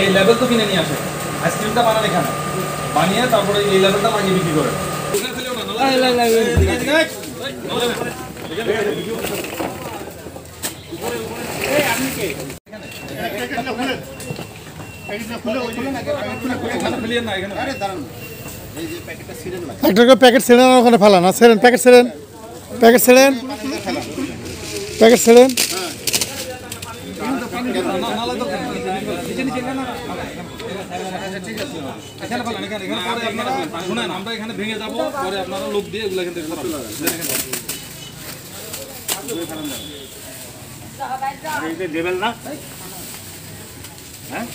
এই লেভেল তো কিনে নিয়ে আসে আইসক্রিমটা বানান এখানে বানিয়ে তারপরে এই লেভেলটা লাগিয়ে বিক্রি করে একটা প্যাকেট ছেড়ে ওখানে ফেলান না ছেড়েন প্যাকেট ছেড়েন প্যাকেট ছেড়েন প্যাকেট ছেড়েন শুনেন আমরা এখানে ভেঙে যাবো পরে আপনারা লোক দিয়ে এগুলো এখান থেকে লেভেল না হ্যাঁ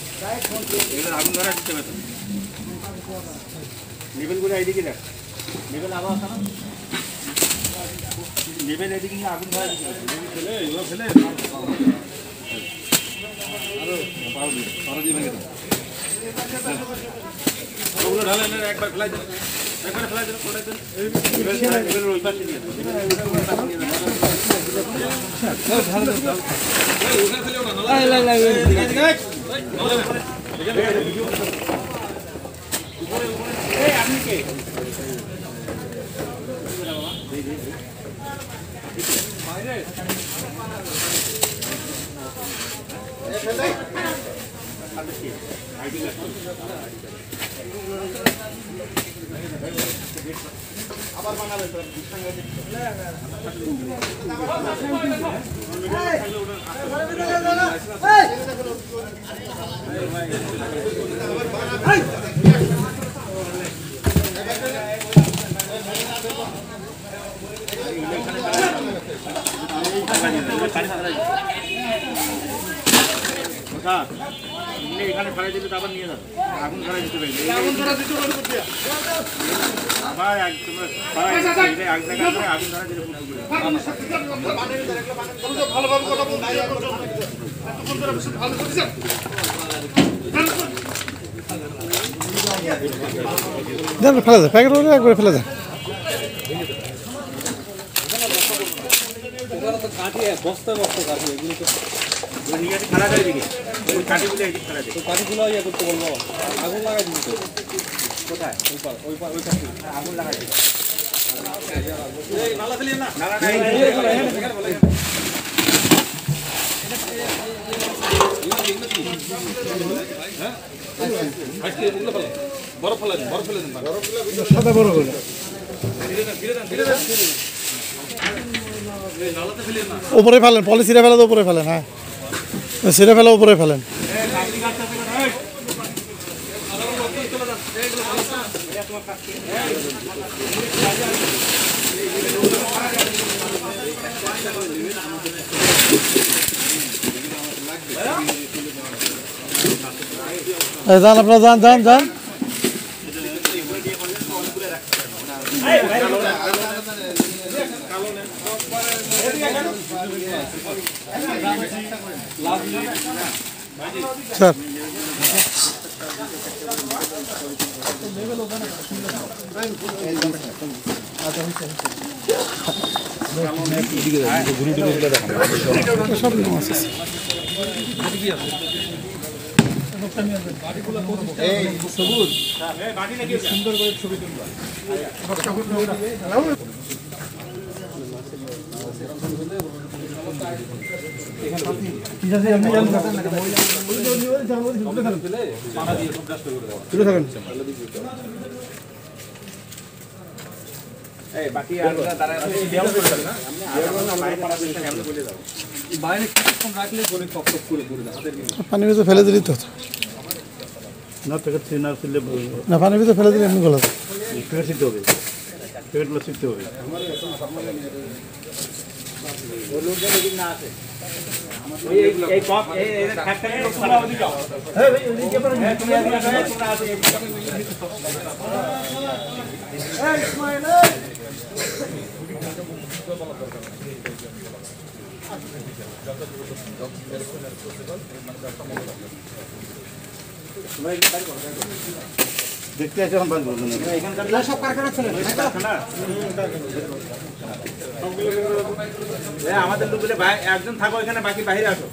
আগুন ধরা দিতে হবে লেভেলগুলো এইদিকে দেখ লেভেল আবার আছে না লেভেল এদিকে নিয়ে আগুন ধরা দিতে হবে ফেলে এগুলো ফেলে আরো দিয়ে ভেঙে দাও ওগুলো ঢালে একবার ফেলাই দেন একবার ফেলাই দেন ওটা দেন লেভেল ওই পাশে দিয়ে দেন আপনি কে আবার বানাবে এখানে ফেলে দিলে আবার নিয়ে যাবে আগুন ধরা দিতে পারবে আগুন ধরা দিতে পারবে আবার একদম এক জায়গা করে আগুন ধরা দিলে ভালোভাবে কথা বলতে ফেলে দেয় প্যাকেট একবারে ফেলে দেয় বস্তা বস্তা কাঠি এগুলো তো খেলা যায় দিকে কাঠিগুলো এদিকে খেলা যায় কাঠিগুলো ইয়ে করতে বলবো আগুন লাগাই দিবি তো কোথায় ওই কাঠি আগুন লাগাই দিবে নালা ফেলিয়ে না নালা বরফ ফেলে দেন বরফ ফেলে দেন সাদা বড় করে উপরে ফেলেন পলিসিটা ফেলে তো উপরে ফেলেন হ্যাঁ সিরে ফেলে উপরে ফেলেন যান আপনারা যান যান যান স্যার সব সুন্দর করে ছবি তুলবা পানির ভিতরে ফেলে দিলি তো না প্যাকেট না ফেললে না পানির ভিতরে ফেলে দিলে এমনি গলা প্যাকেট শিখতে হবে প্যাকেটগুলো শিখতে হবে এই কপ এই ফ্যাক্টরি লোক সারা ওদিকে যাও হ্যাঁ ভাই ওদিকে পরে তুমি তোমরা আসো এই ইসমাইল দেখতে আছে এখন বাজবো না এখানকার সব কারখানা ছিল কারখানা আমাদের লোকগুলো একজন থাকো এখানে বাকি বাইরে আসো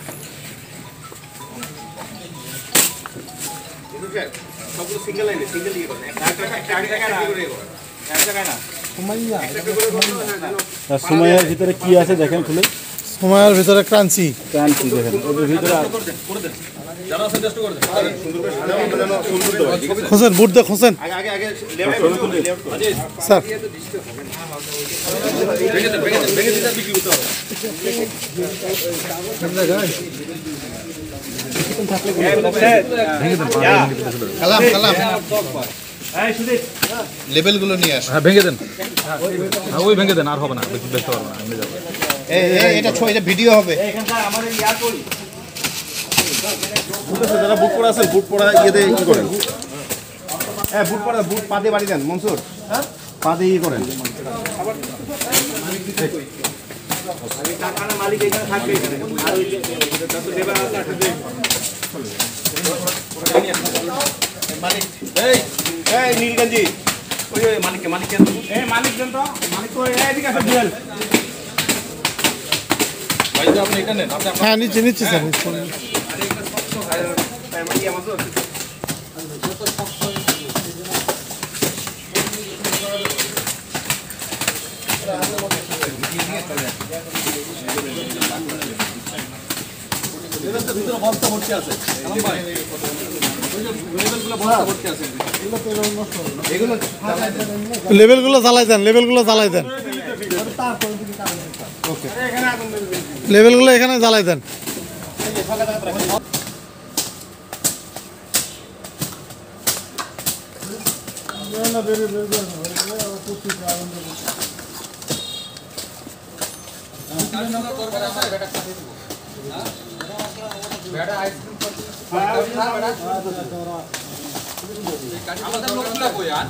সবগুলো সিঙ্গেল লাইনে সিঙ্গেল ইয়ে করেন এক জায়গায় না সময়ের ভিতরে কি আছে দেখেন খুলে সময়ের ভিতরে ক্রাঞ্চি ক্রান্তি দেখেন ওদের ভিতরে যারা আছে টেস্ট করে দেন খোঁজেন বুট দিয়ে খোঁজেন আগে আগে আগে লেফট স্যার ভেঙে দিতে বিক্রি করতে হবে কালাম কালাম লেভেলগুলো নিয়ে আস হ্যাঁ ভেঙে দেন ওই ভেঙে দেন আর হবে না বেশি ব্যস্ত পারবো না এমনি যাবো এটা এটা ভিডিও হবে যারা বুট পরা আছেন বুট পরা ইয়েতে কি করেন হ্যাঁ বুট পরা বুট পা দিয়ে বাড়ি দেন মনসুর হ্যাঁ পা দিয়ে ইয়ে করেন মালিক এখানে থাকবে আর ওই লেবার আছে মালিক এই এই নীলগঞ্জি ওই মালিককে এই মালিক দেন তো মালিক তো এদিকে আছে বিয়াল ভাই আপনি এটা নেন আপনি হ্যাঁ নিচে নিচে স্যার নিচে ভিতরে বস্তা ভর্তি আছে কালাম ভাই ওই যে লেভেলগুলো বস্তা ভর্তি আছে এগুলো লেভেলগুলো জ্বালাই দেন লেভেলগুলো জ্বালাই দেন লেভেলগুলো এখানে জ্বালাই দেন আমাদের লোকগুলো কই আর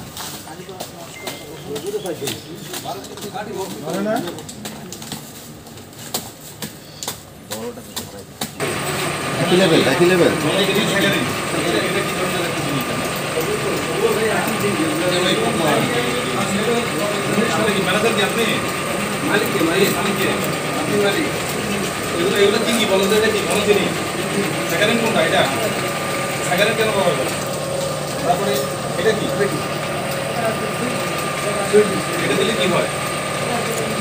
একই লেভেল ম্যানেজার কি আপনি মালিক কে আপনি মালিক এগুলো কি কি বলো তো এটা কি বলো চিনি সেকেন্ড কোনটা এটা সেকেন্ড কেন ব্যবহার করো তারপরে এটা কি এটা দিলে কি হয়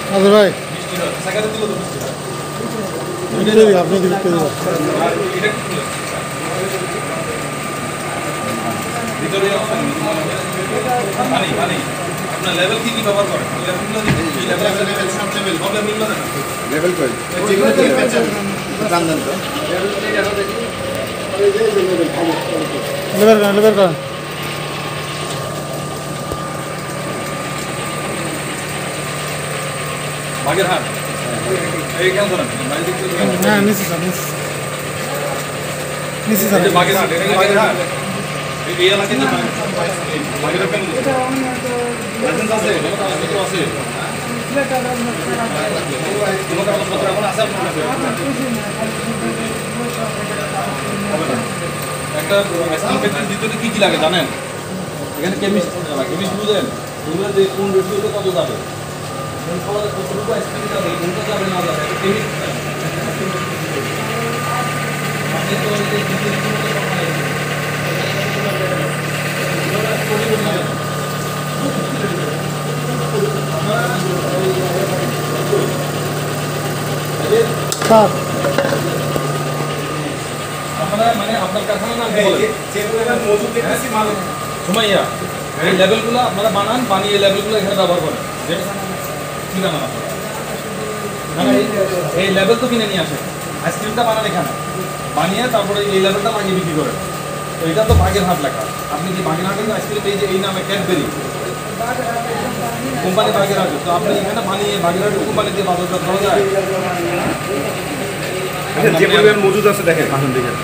আচ্ছা ভাই মিষ্টি হয় সেকেন্ড দিলে তো মিষ্টি হয় আপনি দিবেন আর এটা কি ভিতরে অপশন পানি আপনার লেভেল কি কি ব্যবহার করেন লেভেল সব লেভেল সব লেভেল না লেভেল কই যেগুলো দিয়ে পেঁচান দাম দেন তো লেভেল করেন লেভেল করেন বাগেরহাট এইখান ধরেন বাইরে দিক থেকে হ্যাঁ নিচে স্যার নিচে নিচে স্যার বাগেরহাট এটা কি বাগেরহাট এই এলাকাতে বাগেরহাট কেন লাইসেন্স আছে কাগজপত্র আছে কোনো কাগজপত্র এখন আছে আপনার কাছে একটা আইসক্রিম ফ্যাক্টরির ভিতরে কি কি লাগে জানেন এখানে কেমিস্ট বুঝেন এগুলো যে কোন রেশিওতে কত যাবে কতটুকু আইসক্রিম যাবে কোনটা যাবে না যাবে এটা কেমিস্ট আপনি তো এই স্যার আপনারা মানে আপনার কারখানার নাম কি বলেন মজুদ দেখতেছি মাল সুমাইয়া এই লেভেলগুলো আপনারা বানান বানিয়ে লেভেলগুলো এখানে ব্যবহার করেন যেটা কি বানান আপনারা না এই লেভেল তো কিনে নিয়ে আসেন আইসক্রিমটা বানান এখানে বানিয়ে তারপরে এই লেভেলটা লাগিয়ে বিক্রি করেন তো এটা তো বাগেরহাট লেখা আপনি কি বাগেরহাটের আইসক্রিম এই যে এই নামে ক্যাডবেরি কোম্পানি বাগেরহাট তো আপনি এখানে বানিয়ে বাগেরহাটের কোম্পানি দিয়ে বাজারটা করা যায় যে পরিমাণ মজুদ আছে দেখেন আসুন দেখেন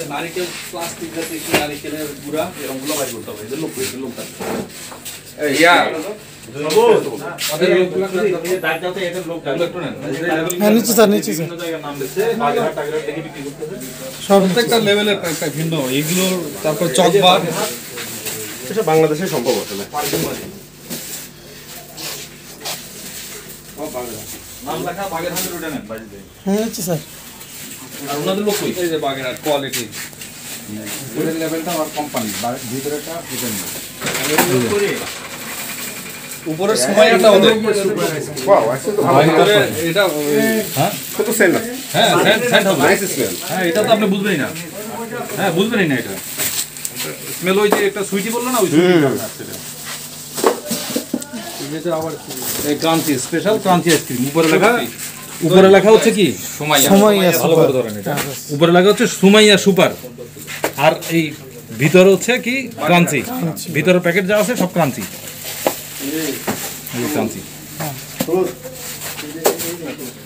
নারিকেল প্লাস্টিক নারিকেলের গুঁড়া এরকম গুলো বাইর করতে হবে এই যে লোকটা আমাদের লোকগুলো দাগ দাও তো এদের লোক একটু নেন হ্যাঁ নিচে স্যার নিচে স্যার বিভিন্ন জায়গায় নাম দিচ্ছে বাগেরহাট টাগেরহাট দেখে বিক্রি করতেছে সব প্রত্যেকটা লেভেলের একটা ভিন্ন এইগুলো তারপর চকবার এটা বাংলাদেশে সম্ভব আসলে নাম লেখা বাগেরহাটের ওটা নেন বাড়িতে হ্যাঁ নিচে স্যার আর ওনাদের লোক কই এই যে বাগেরহাট কোয়ালিটি উপরের লেভেলটা আমার কোম্পানি ভিতরেটা এটা নেই উপরের সময়টা ওদের ওয়াও আসলে তো ভালো ভিতরে এটা কত সেল না হ্যাঁ সেন্ট হবে নাইস স্মেল হ্যাঁ এটা তো আপনি বুঝবেনই না হ্যাঁ বুঝবেনই না এটা স্মেল ওই যে একটা সুইটি বললো না ওই সুইটিটা এটা আবার এই ক্রান্তি স্পেশাল ক্রান্তি আইসক্রিম উপরে লেখা হচ্ছে কি সময় আছে ভালো করে ধরেন এটা উপরে লেখা হচ্ছে সুমাইয়া সুপার আর এই ভিতরে হচ্ছে কি ক্রান্তি ভিতরে প্যাকেট যা আছে সব ক্রান্তি এই ক্রান্তি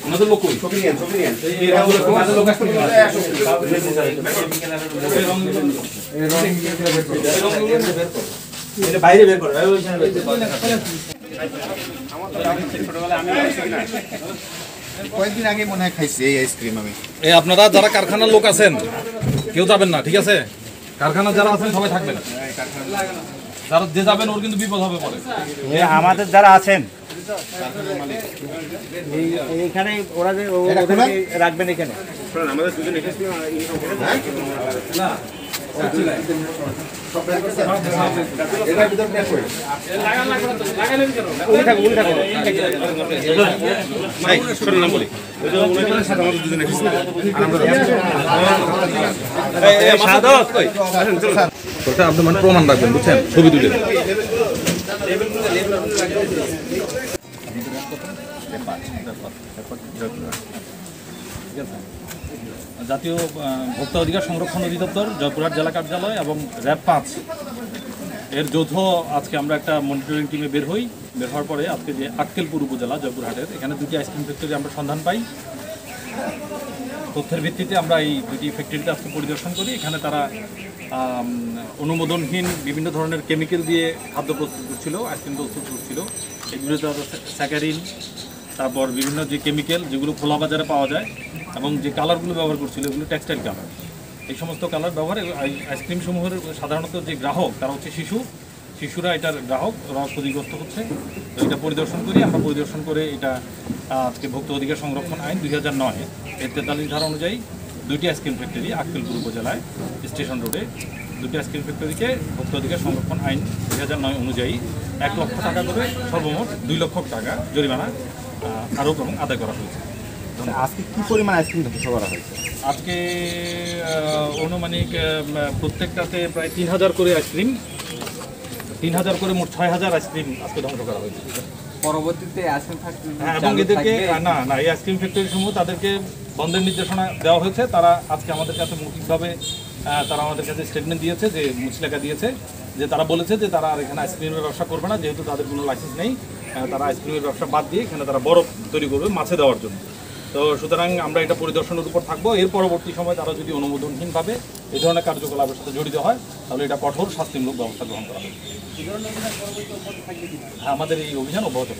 আমাদের লোক কই ছবি নিয়েন এই রঙগুলো আমাদের লোক আসছে এটা বাইরে বের করো ওইখানে বের করো কয়েকদিন আগে মনে হয় খাইছি এই আইসক্রিম আমি। এই আপনারা যারা কারখানার লোক আছেন কেউ যাবেন না ঠিক আছে কারখানা যারা আছেন সবাই থাকবেন যারা যে যাবেন ওর কিন্তু বিপদ হবে পরে আমাদের যারা আছেন এইখানে ওরা যে ওদেরকে রাখবেন এখানে আমাদের দুজন এসেছিল এটার ভিতর প্যাক করে ওটা আপনি মানে প্রমাণ রাখবেন বুঝছেন ছবি তুলে জাতীয় ভোক্তা অধিকার সংরক্ষণ অধিদপ্তর জয়পুরহাট জেলা কার্যালয় এবং র্যাব 5 এর যৌথ আজকে আমরা একটা মনিটরিং টিমে বের হওয়ার পরে আজকে যে আক্কেলপুর উপজেলা জয়পুরহাটের এখানে দুটি আইসক্রিম ফ্যাক্টরি আমরা সন্ধান পাই তথ্যের ভিত্তিতে আমরা এই দুটি ফ্যাক্টরিতে আজকে পরিদর্শন করি এখানে তারা অনুমোদনহীন বিভিন্ন ধরনের কেমিক্যাল দিয়ে খাদ্য প্রস্তুত করছিল আইসক্রিম প্রস্তুত করছিল এগুলো স্যাকারিন তারপর বিভিন্ন যে কেমিক্যাল যেগুলো খোলা বাজারে পাওয়া যায় এবং যে কালারগুলো ব্যবহার করছিল এগুলো টেক্সটাইল কালার এই সমস্ত কালার ব্যবহারে আইসক্রিম সমূহের সাধারণত যে গ্রাহক তারা হচ্ছে শিশুরা এটার গ্রাহক ওরা ক্ষতিগ্রস্ত হচ্ছে তো এটা পরিদর্শন করি আমরা পরিদর্শন করে এটা আজকে ভোক্তা অধিকার সংরক্ষণ আইন 2009 এর 43 ধারা অনুযায়ী দুটি আইসক্রিম ফ্যাক্টরি আক্কেলপুর উপজেলায় স্টেশন রোডে দুটি আইসক্রিম ফ্যাক্টরিকে ভোক্তা অধিকার সংরক্ষণ আইন 2009 অনুযায়ী 1 লক্ষ টাকা করে সর্বমোট 2 লক্ষ টাকা জরিমানা আরোপ এবং আদায় করা হয়েছে আজকে কি পরিমাণ আইসক্রিম ধ্বংস করা হয়েছে আজকে অনুমানিক প্রত্যেকটাতে প্রায় 3000 করে আইসক্রিম 3000 করে মোট 6000 আইসক্রিম আজকে ধ্বংস করা হয়েছে পরবর্তীতে আইসক্রিম ফ্যাক্টরি হ্যাঁ এবং এদেরকে না এই আইসক্রিম ফ্যাক্টরি সমূহ তাদেরকে বন্ধের নির্দেশনা দেওয়া হয়েছে তারা আজকে আমাদের কাছে মৌখিকভাবে তারা আমাদের কাছে স্টেটমেন্ট দিয়েছে যে মুচলেখা দিয়েছে যে তারা বলেছে যে তারা আর এখানে আইসক্রিমের ব্যবসা করবে না যেহেতু তাদের কোনো লাইসেন্স নেই তারা আইসক্রিমের ব্যবসা বাদ দিয়ে এখানে তারা বরফ তৈরি করবে মাছে দেওয়ার জন্য তো সুতরাং আমরা এটা পরিদর্শনের উপর থাকবো এর পরবর্তী সময় তারা যদি অনুমোদনহীনভাবে এই ধরনের কার্যকলাপের সাথে জড়িত হয় তাহলে এটা কঠোর শাস্তিমূলক ব্যবস্থা গ্রহণ করা হবে আমাদের এই অভিযান অব্যাহত থাকবে